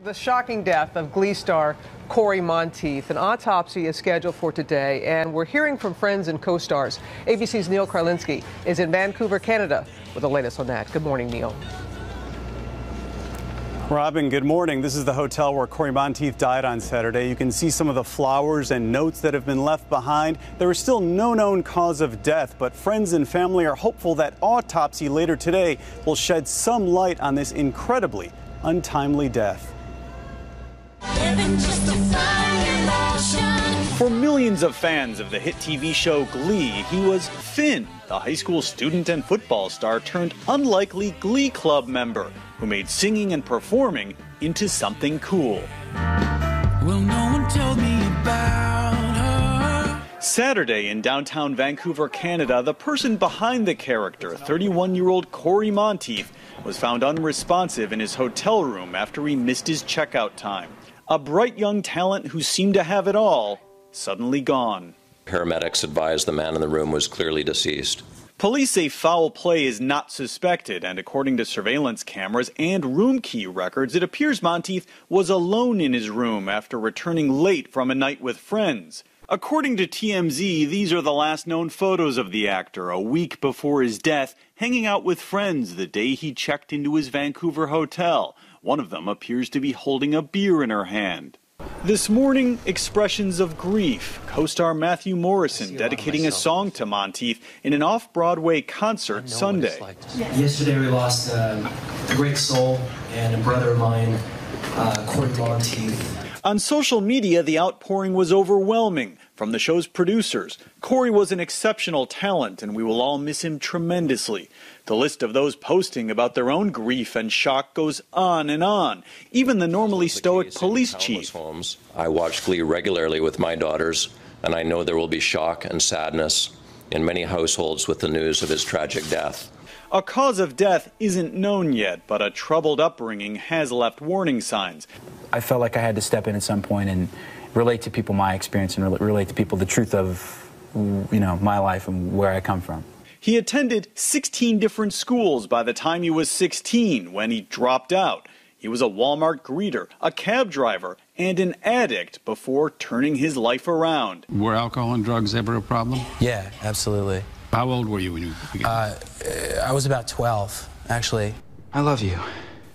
The shocking death of Glee star Cory Monteith. An autopsy is scheduled for today, and we're hearing from friends and co-stars. ABC's Neil Karlinski is in Vancouver, Canada, with the latest on that. Good morning, Neil. Robin, good morning. This is the hotel where Cory Monteith died on Saturday. You can see some of the flowers and notes that have been left behind. There is still no known cause of death, but friends and family are hopeful that autopsy later today will shed some light on this incredibly untimely death. For millions of fans of the hit TV show Glee, he was Finn, the high school student and football star turned unlikely Glee Club member who made singing and performing into something cool. Well, no one told me about her. Saturday in downtown Vancouver, Canada, the person behind the character, 31-year-old Cory Monteith, was found unresponsive in his hotel room after he missed his checkout time. A bright young talent who seemed to have it all, suddenly gone. Paramedics advised the man in the room was clearly deceased. Police say foul play is not suspected, and according to surveillance cameras and room key records, it appears Monteith was alone in his room after returning late from a night with friends. According to TMZ, these are the last known photos of the actor, a week before his death, hanging out with friends the day he checked into his Vancouver hotel. One of them appears to be holding a beer in her hand. This morning, expressions of grief. Co-star Matthew Morrison dedicating a song to Monteith in an off-Broadway concert Sunday. Yesterday we lost a great soul and a brother of mine, Cory Monteith. On social media, the outpouring was overwhelming. From the show's producers, Cory was an exceptional talent, and we will all miss him tremendously. The list of those posting about their own grief and shock goes on and on. Even the normally stoic police chief. I watch Glee regularly with my daughters, and I know there will be shock and sadness in many households with the news of his tragic death. A cause of death isn't known yet, but a troubled upbringing has left warning signs. I felt like I had to step in at some point and relate to people my experience and relate to people the truth of, my life and where I come from. He attended 16 different schools by the time he was 16 when he dropped out. He was a Walmart greeter, a cab driver, and an addict before turning his life around. Were alcohol and drugs ever a problem? Yeah, absolutely. How old were you when you began? I was about 12, actually. I love you.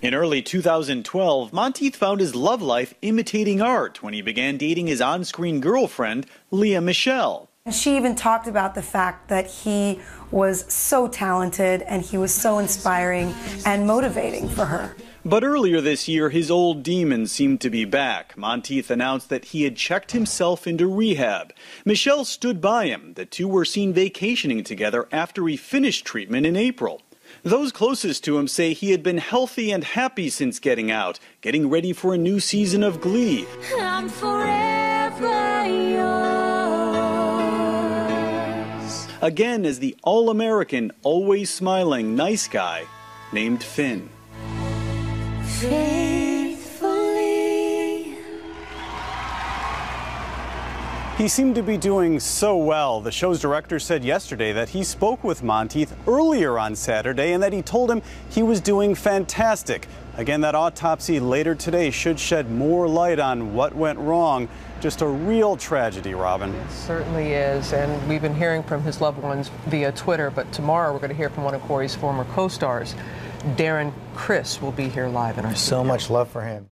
In early 2012, Monteith found his love life imitating art when he began dating his on-screen girlfriend, Leah Michelle. She even talked about the fact that he was so talented and he was so inspiring and motivating for her. But earlier this year, his old demons seemed to be back. Monteith announced that he had checked himself into rehab. Michelle stood by him. The two were seen vacationing together after he finished treatment in April. Those closest to him say he had been healthy and happy since getting out, getting ready for a new season of Glee. I'm forever yours. Again as the all-American, always smiling, nice guy named Finn. Faithfully. He seemed to be doing so well. The show's director said yesterday that he spoke with Monteith earlier on Saturday and that he told him he was doing fantastic. Again, that autopsy later today should shed more light on what went wrong. Just a real tragedy, Robin. It certainly is, and we've been hearing from his loved ones via Twitter, but tomorrow we're going to hear from one of Cory's former co-stars. Darren Criss will be here live in our studio. So much love for him.